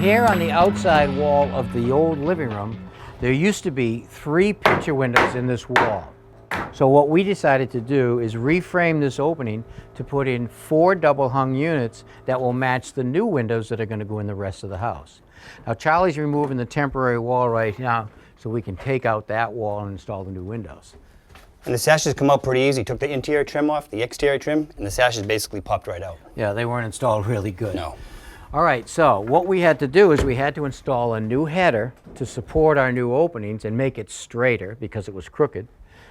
here on the outside wall of the old living room, there used to be 3 picture windows in this wall. So what we decided to do is reframe this opening to put in 4 double hung units that will match the new windows that are going to go in the rest of the house. Now Charlie's removing the temporary wall right now so we can take out that wall and install the new windows. And the sashes come out pretty easy. Took the interior trim off, the exterior trim, and the sashes basically popped right out. Yeah, they weren't installed really good. No. All right, so what we had to do is we had to install a new header to support our new openings and make it straighter because it was crooked.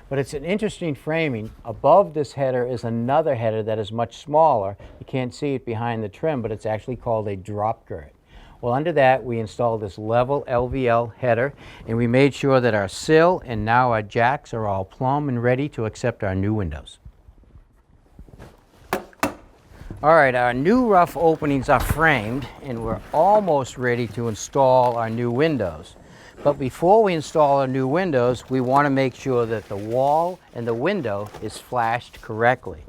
But it's an interesting framing. Above this header is another header that is much smaller. You can't see it behind the trim, but it's actually called a drop girth. Well, under that, we installed this level LVL header, and we made sure that our sill and now our jacks are all plumb and ready to accept our new windows. All right, our new rough openings are framed, and we're almost ready to install our new windows. But before we install our new windows, we want to make sure that the wall and the window is flashed correctly.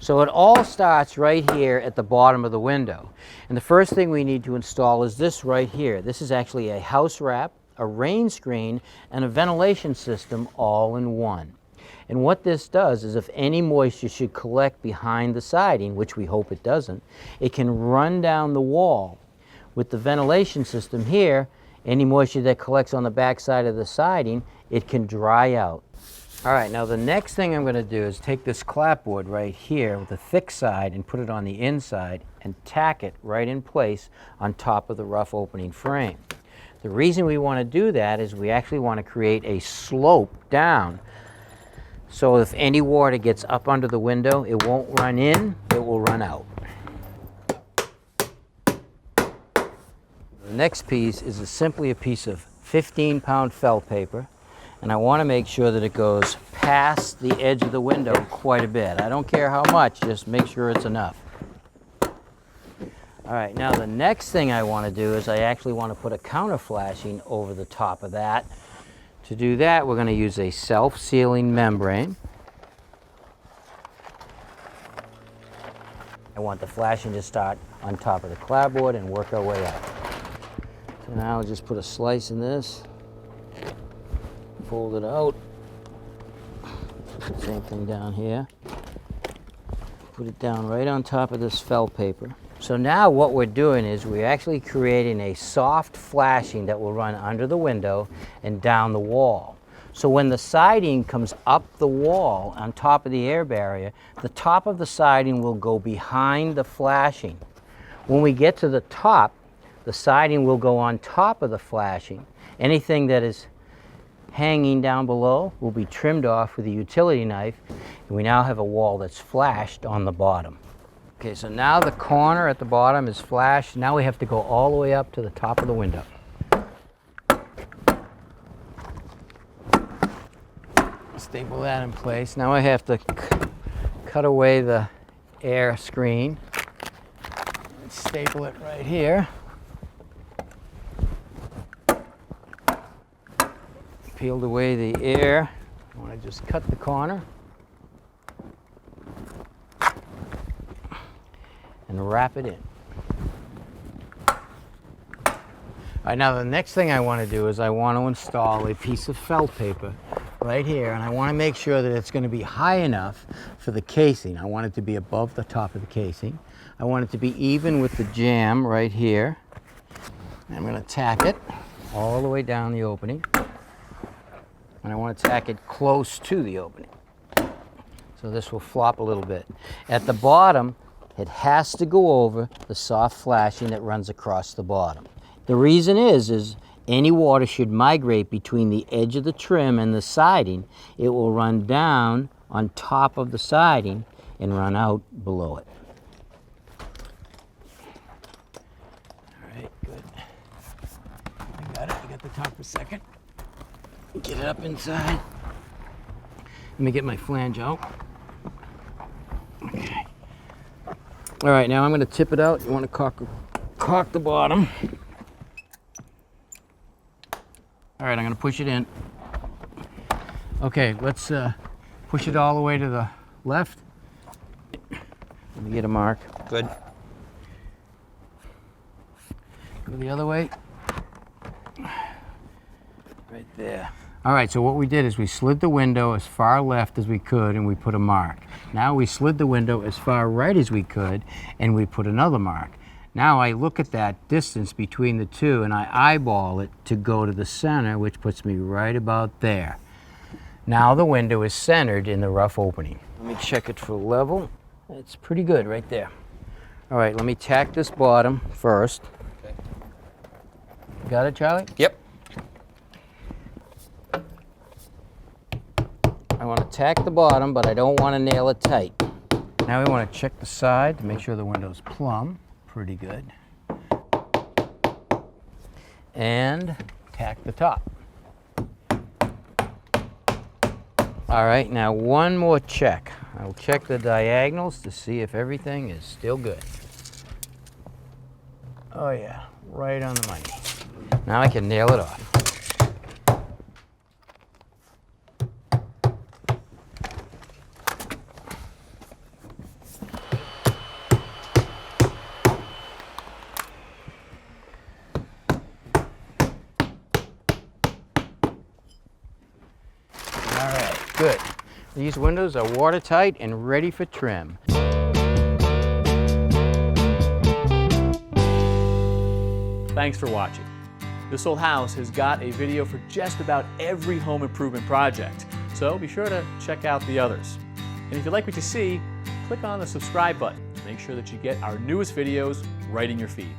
So it all starts right here at the bottom of the window. And the first thing we need to install is this right here. This is actually a house wrap, a rain screen, and a ventilation system all in one. And what this does is if any moisture should collect behind the siding, which we hope it doesn't, it can run down the wall. With the ventilation system here, any moisture that collects on the back side of the siding, it can dry out. All right, now the next thing I'm going to do is take this clapboard right here with the thick side and put it on the inside and tack it right in place on top of the rough opening frame. The reason we want to do that is we actually want to create a slope down. So if any water gets up under the window, it won't run in, it will run out. The next piece is simply a piece of 15-pound felt paper. And I want to make sure that it goes past the edge of the window quite a bit. I don't care how much, just make sure it's enough. All right, now the next thing I want to do is I actually want to put a counter flashing over the top of that. To do that, we're going to use a self-sealing membrane. I want the flashing to start on top of the clapboard and work our way up. So now I'll just put a slice in this. Fold it out. Same thing down here. Put it down right on top of this felt paper. So now what we're doing is we're actually creating a soft flashing that will run under the window and down the wall. So when the siding comes up the wall on top of the air barrier, the top of the siding will go behind the flashing. When we get to the top, the siding will go on top of the flashing. Anything that is hanging down below will be trimmed off with a utility knife, and we now have a wall that's flashed on the bottom. Okay, so now the corner at the bottom is flashed. Now we have to go all the way up to the top of the window. Staple that in place. Now I have to cut away the air screen. Staple it right here. Peeled away the air. I want to just cut the corner and wrap it in. All right, now the next thing I want to do is I want to install a piece of felt paper right here, and I want to make sure that it's going to be high enough for the casing. I want it to be above the top of the casing. I want it to be even with the jamb right here. I'm going to tack it all the way down the opening. And I want to tack it close to the opening. So this will flop a little bit. At the bottom, it has to go over the soft flashing that runs across the bottom. The reason is any water should migrate between the edge of the trim and the siding. It will run down on top of the siding and run out below it. All right, good. I got it. I got the top a second. Get it up inside. Let me get my flange out. Okay. All right, now I'm going to tip it out. You want to caulk the bottom. All right, I'm going to push it in. Okay, let's push it all the way to the left. Let me get a mark. Good. Go the other way. Right there. All right, so what we did is we slid the window as far left as we could and we put a mark. Now we slid the window as far right as we could and we put another mark. Now I look at that distance between the two and I eyeball it to go to the center, which puts me right about there. Now the window is centered in the rough opening. Let me check it for level. It's pretty good right there. All right, let me tack this bottom first. Okay. Got it, Charlie? Yep. I want to tack the bottom, but I don't want to nail it tight. Now we want to check the side to make sure the window's plumb. Pretty good. And tack the top. All right, now one more check. I'll check the diagonals to see if everything is still good. Oh yeah, right on the money. Now I can nail it off. All right, good. These windows are watertight and ready for trim. Thanks for watching. This Old House has got a video for just about every home improvement project, so be sure to check out the others. And if you like what you see, click on the subscribe button to make sure that you get our newest videos right in your feed.